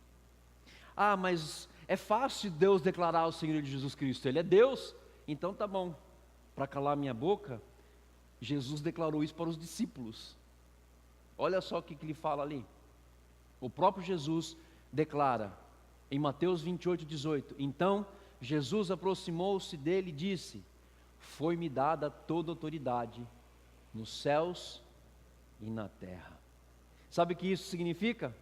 Ah, mas é fácil Deus declarar o senhorio de Jesus Cristo, Ele é Deus, então tá bom. Para calar minha boca, Jesus declarou isso para os discípulos. Olha só o que ele fala ali. O próprio Jesus declara, em Mateus 28:18, então Jesus aproximou-se dele e disse: foi-me dada toda autoridade nos céus e na terra. Sabe o que isso significa?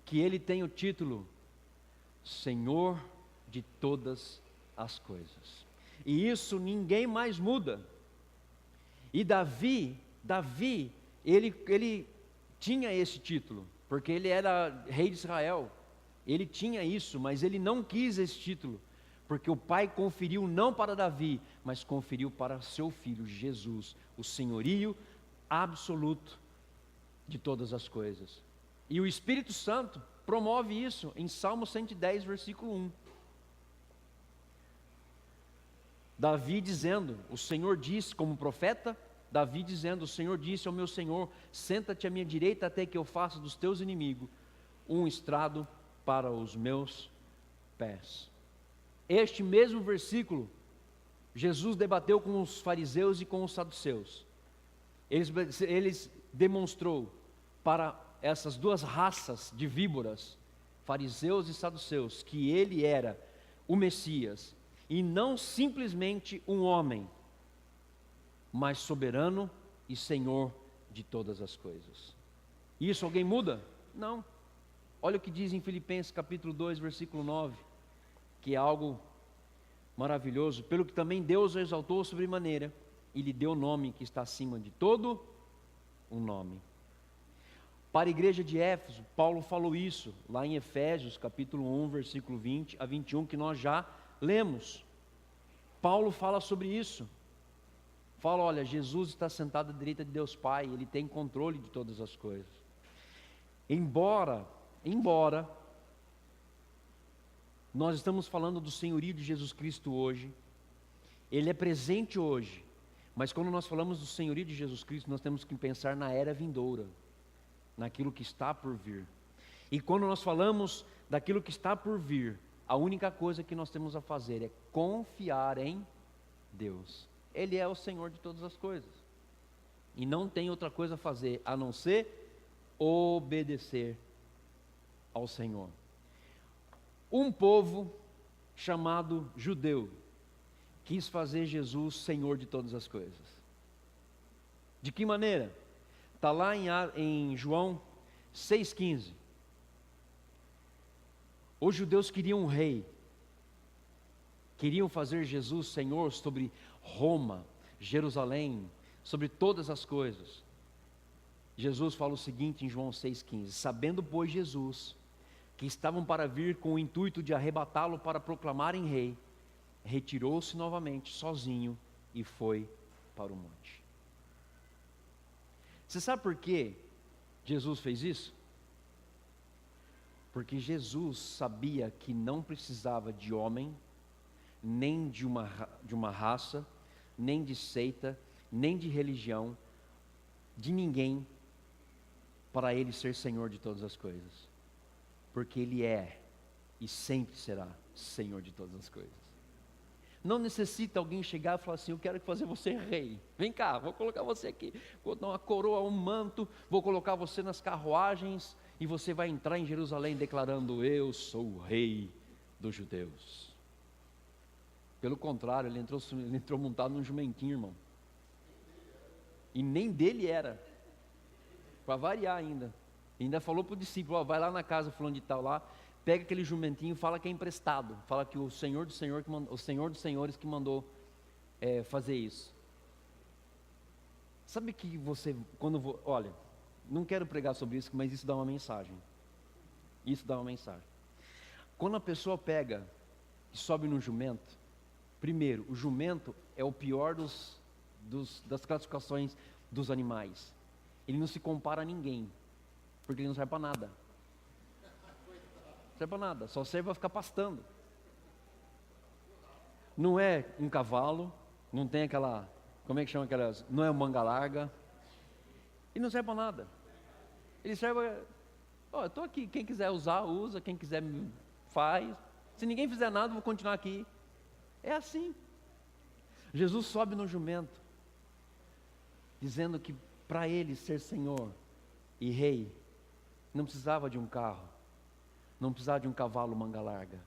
Que ele tem o título Senhor de todas as coisas. E isso ninguém mais muda. E Davi, ele tinha esse título, porque ele era rei de Israel. Ele tinha isso, mas ele não quis esse título, porque o Pai conferiu não para Davi, mas conferiu para seu filho Jesus, o senhorio absoluto de todas as coisas. E o Espírito Santo promove isso em Salmo 110, versículo 1. Davi dizendo, o Senhor disse como profeta, Davi dizendo, o Senhor disse ao meu Senhor: senta-te à minha direita até que eu faça dos teus inimigos um estrado para os meus pés. Este mesmo versículo, Jesus debateu com os fariseus e com os saduceus. Eles demonstrou para essas duas raças de víboras, fariseus e saduceus, que ele era o Messias, e não simplesmente um homem, mas soberano e Senhor de todas as coisas. Isso alguém muda? Não. Olha o que diz em Filipenses capítulo 2, versículo 9, que é algo maravilhoso. Pelo que também Deus o exaltou sobremaneira, e lhe deu o nome que está acima de todo o nome. Para a igreja de Éfeso, Paulo falou isso, lá em Efésios capítulo 1, versículo 20 a 21, que nós já lemos. Paulo fala sobre isso. Fala, olha, Jesus está sentado à direita de Deus Pai, Ele tem controle de todas as coisas. Embora nós estamos falando do senhorio de Jesus Cristo hoje, Ele é presente hoje, mas quando nós falamos do senhorio de Jesus Cristo, nós temos que pensar na era vindoura, naquilo que está por vir. E quando nós falamos daquilo que está por vir, a única coisa que nós temos a fazer é confiar em Deus. Ele é o Senhor de todas as coisas. E não tem outra coisa a fazer a não ser obedecer ao Senhor. Um povo chamado judeu quis fazer Jesus Senhor de todas as coisas. De que maneira? Está lá em João 6,15. Os judeus queriam um rei. Queriam fazer Jesus Senhor sobre Roma, Jerusalém, sobre todas as coisas. Jesus fala o seguinte em João 6,15: sabendo, pois, Jesus, que estavam para vir com o intuito de arrebatá-lo para proclamarem rei, retirou-se novamente, sozinho, e foi para o monte. Você sabe por que Jesus fez isso? Porque Jesus sabia que não precisava de homem, nem de uma raça, nem de seita, nem de religião, de ninguém, para Ele ser Senhor de todas as coisas. Porque Ele é e sempre será Senhor de todas as coisas. Não necessita alguém chegar e falar assim: eu quero fazer você rei, vem cá, vou colocar você aqui, vou dar uma coroa, um manto, vou colocar você nas carruagens, e você vai entrar em Jerusalém declarando: eu sou o rei dos judeus. Pelo contrário, ele entrou montado num jumentinho, irmão. E nem dele era. Para variar ainda. Ainda falou para o discípulo: ó, vai lá na casa fulano de tal lá, pega aquele jumentinho e fala que é emprestado. Fala que o Senhor dos Senhores que mandou fazer isso. Sabe que você, olha, não quero pregar sobre isso, mas isso dá uma mensagem. Isso dá uma mensagem. Quando a pessoa pega e sobe no jumento, primeiro, o jumento é o pior das classificações dos animais. Ele não se compara a ninguém, porque ele não serve para nada. Não serve para nada, só serve para ficar pastando. Não é um cavalo, não tem aquela, como é que chama aquelas, não é uma manga larga. E não serve para nada. Ele serve para, eu estou aqui, quem quiser usar, usa, quem quiser faz. Se ninguém fizer nada, eu vou continuar aqui. É assim. Jesus sobe no jumento, dizendo que para Ele ser Senhor e Rei, não precisava de um carro, não precisava de um cavalo manga larga,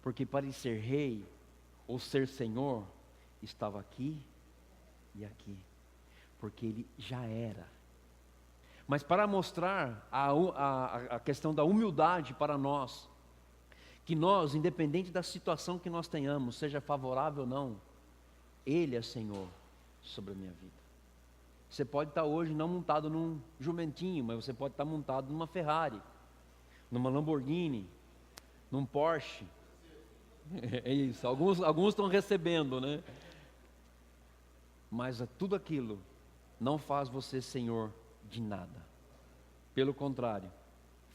porque para Ele ser Rei ou ser Senhor, estava aqui e aqui, porque Ele já era. Mas para mostrar a questão da humildade para nós, que nós, independente da situação que nós tenhamos, seja favorável ou não, Ele é Senhor sobre a minha vida. Você pode estar hoje não montado num jumentinho, mas você pode estar montado numa Ferrari, numa Lamborghini, num Porsche. É isso, alguns estão recebendo, né? Mas tudo aquilo não faz você Senhor de nada. Pelo contrário,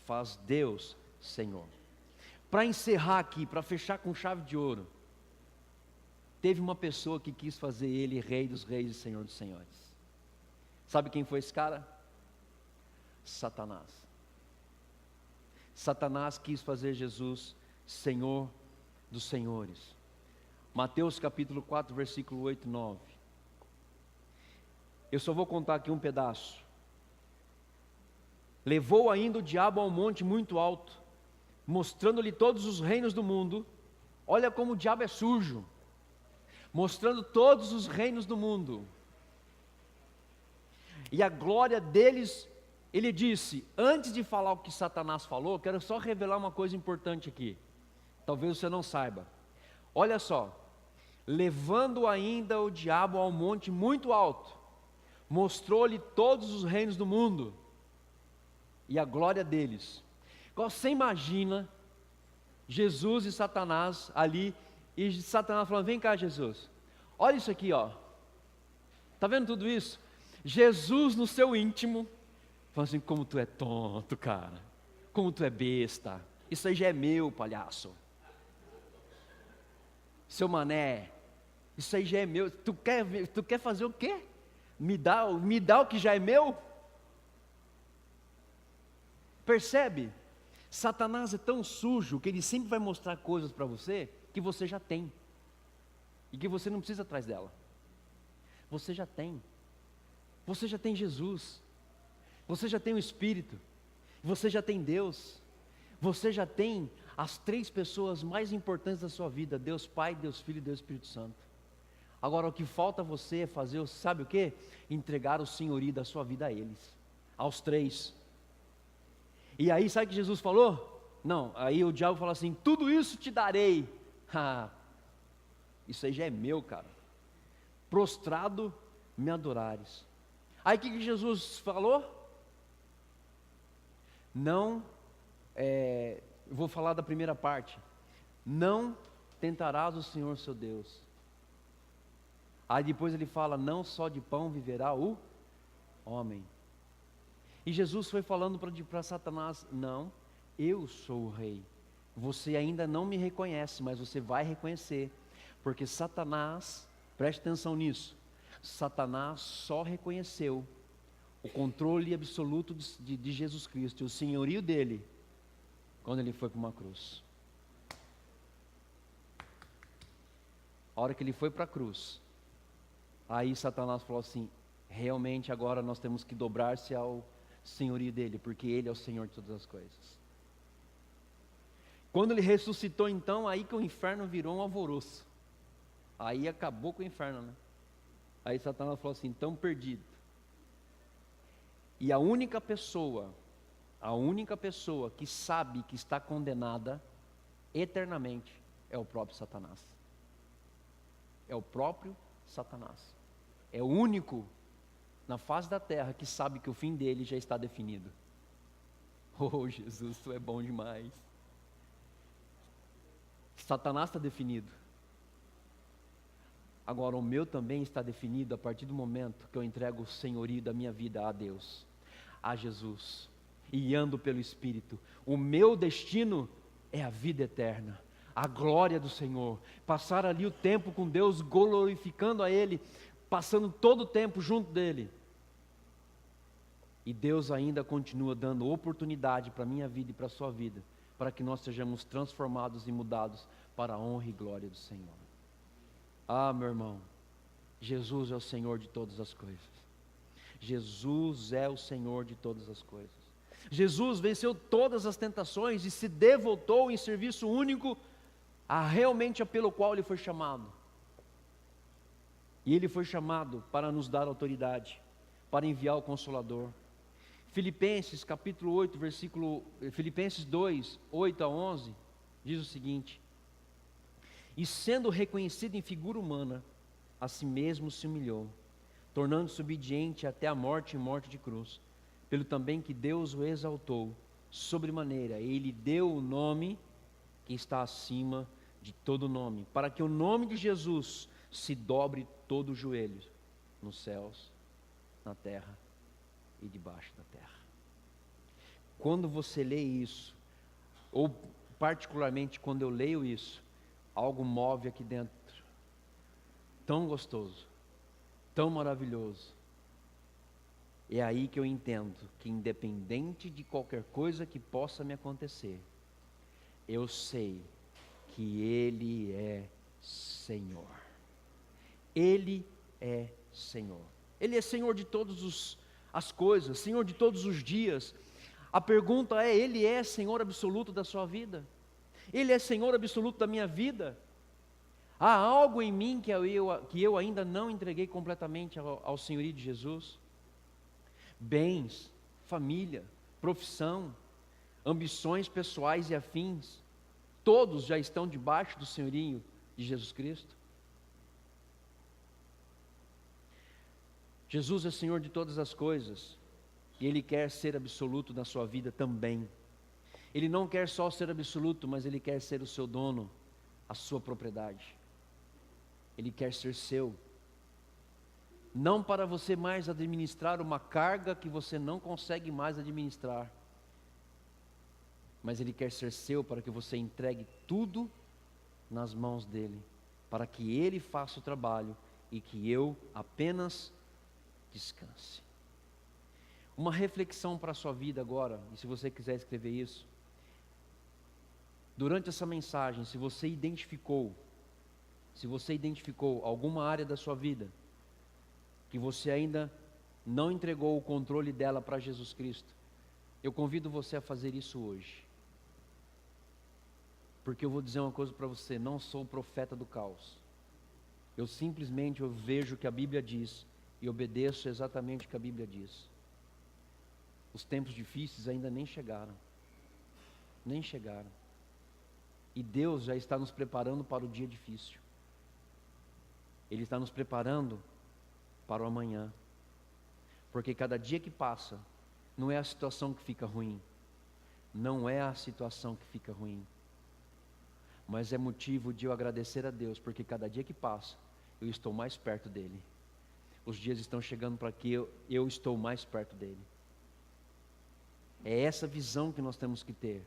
faz Deus Senhor. Para encerrar aqui, para fechar com chave de ouro, teve uma pessoa que quis fazer Ele Rei dos Reis e Senhor dos Senhores. Sabe quem foi esse cara? Satanás. Satanás quis fazer Jesus Senhor dos Senhores. Mateus capítulo 4, versículo 8 e 9. Eu só vou contar aqui um pedaço. Levou ainda o diabo a um monte muito alto, mostrando-lhe todos os reinos do mundo. Olha como o diabo é sujo. Mostrando todos os reinos do mundo. E a glória deles, ele disse, antes de falar o que Satanás falou, quero só revelar uma coisa importante aqui. Talvez você não saiba. Olha só. Levando ainda o diabo a um monte muito alto, mostrou-lhe todos os reinos do mundo e a glória deles. Você imagina Jesus e Satanás ali, e Satanás falando: vem cá, Jesus, olha isso aqui, ó. Está vendo tudo isso? Jesus no seu íntimo, falando assim, como tu é tonto, cara. Como tu é besta. Isso aí já é meu, palhaço. Seu mané, isso aí já é meu. Tu quer fazer o quê? Me dá o que já é meu? Percebe? Satanás é tão sujo que ele sempre vai mostrar coisas para você que você já tem. E que você não precisa atrás dela. Você já tem. Você já tem Jesus. Você já tem o Espírito. Você já tem Deus. Você já tem as 3 pessoas mais importantes da sua vida: Deus Pai, Deus Filho e Deus Espírito Santo. Agora o que falta a você é fazer, sabe o que? Entregar o senhorio da sua vida a eles, aos 3. E aí sabe o que Jesus falou? Não, aí o diabo fala assim, tudo isso te darei. Isso aí já é meu, cara. Prostrado me adorares. Aí o que Jesus falou? Não, vou falar da primeira parte. Não tentarás o Senhor seu Deus. Aí depois ele fala, não só de pão viverá o homem. E Jesus foi falando para Satanás, não, eu sou o rei. Você ainda não me reconhece, mas você vai reconhecer. Porque Satanás, preste atenção nisso, Satanás só reconheceu o controle absoluto de Jesus Cristo, o senhorio dele, quando ele foi para uma cruz. A hora que ele foi para a cruz, aí Satanás falou assim, realmente agora nós temos que dobrar-se ao senhorio dele, porque ele é o Senhor de todas as coisas. Quando ele ressuscitou então, aí que o inferno virou um alvoroço. Aí acabou com o inferno, né? Aí Satanás falou assim, tão perdido. E a única pessoa que sabe que está condenada eternamente é o próprio Satanás. É o próprio Satanás. É o único na face da terra que sabe que o fim dele já está definido. Oh Jesus, tu é bom demais. Satanás está definido. Agora o meu também está definido a partir do momento que eu entrego o senhorio da minha vida a Deus, a Jesus, e ando pelo Espírito. O meu destino é a vida eterna, a glória do Senhor, passar ali o tempo com Deus, glorificando a Ele, passando todo o tempo junto dEle. E Deus ainda continua dando oportunidade para a minha vida e para a sua vida, para que nós sejamos transformados e mudados para a honra e glória do Senhor. Ah, meu irmão, Jesus é o Senhor de todas as coisas. Jesus é o Senhor de todas as coisas. Jesus venceu todas as tentações e se devotou em serviço único realmente pelo qual ele foi chamado. E ele foi chamado para nos dar autoridade, para enviar o Consolador. Filipenses capítulo 8, Filipenses 2, 8 a 11, diz o seguinte: e sendo reconhecido em figura humana, a si mesmo se humilhou, tornando-se obediente até a morte e morte de cruz, pelo também que Deus o exaltou, sobremaneira, ele deu o nome que está acima de todo nome, para que o nome de Jesus se dobre todo o joelho, nos céus, na terra e debaixo da terra. Quando você lê isso, ou particularmente quando eu leio isso, algo move aqui dentro, tão gostoso, tão maravilhoso. É aí que eu entendo que independente de qualquer coisa que possa me acontecer, eu sei que Ele é Senhor. Ele é Senhor. Ele é Senhor de todas as coisas, Senhor de todos os dias. A pergunta é, Ele é Senhor absoluto da sua vida? Ele é Senhor absoluto da minha vida? Há algo em mim que eu ainda não entreguei completamente ao senhorio de Jesus? Bens, família, profissão, ambições pessoais e afins, todos já estão debaixo do senhorio de Jesus Cristo? Jesus é Senhor de todas as coisas, e Ele quer ser absoluto na sua vida também. Ele não quer só ser absoluto, mas Ele quer ser o seu dono, a sua propriedade. Ele quer ser seu. não para você mais administrar uma carga que você não consegue mais administrar, mas Ele quer ser seu para que você entregue tudo nas mãos dEle, para que Ele faça o trabalho e que eu apenas descanse. Uma reflexão para a sua vida agora, e se você quiser escrever isso, durante essa mensagem, se você identificou alguma área da sua vida que você ainda não entregou o controle dela para Jesus Cristo, eu convido você a fazer isso hoje. Porque eu vou dizer uma coisa para você, não sou o profeta do caos. Eu simplesmente vejo o que a Bíblia diz e obedeço exatamente o que a Bíblia diz. Os tempos difíceis ainda nem chegaram. Nem chegaram. E Deus já está nos preparando para o dia difícil. Ele está nos preparando para o amanhã. Porque cada dia que passa, não é a situação que fica ruim. Não é a situação que fica ruim. Mas é motivo de eu agradecer a Deus, porque cada dia que passa, eu estou mais perto dEle. Os dias estão chegando para que eu estou mais perto dEle. É essa visão que nós temos que ter.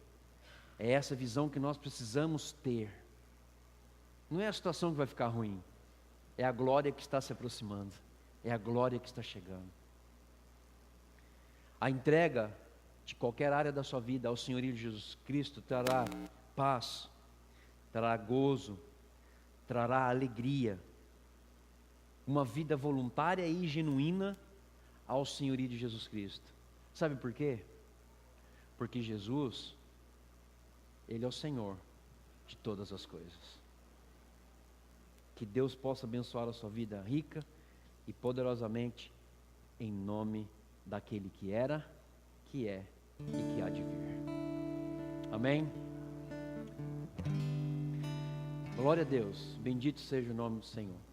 É essa visão que nós precisamos ter. Não é a situação que vai ficar ruim. É a glória que está se aproximando. É a glória que está chegando. A entrega de qualquer área da sua vida ao Senhorio Jesus Cristo trará paz, trará gozo, trará alegria. Uma vida voluntária e genuína ao Senhorio de Jesus Cristo. Sabe por quê? Porque Jesus, Ele é o Senhor de todas as coisas. Que Deus possa abençoar a sua vida rica e poderosamente, em nome daquele que era, que é e que há de vir. Amém? Glória a Deus, bendito seja o nome do Senhor.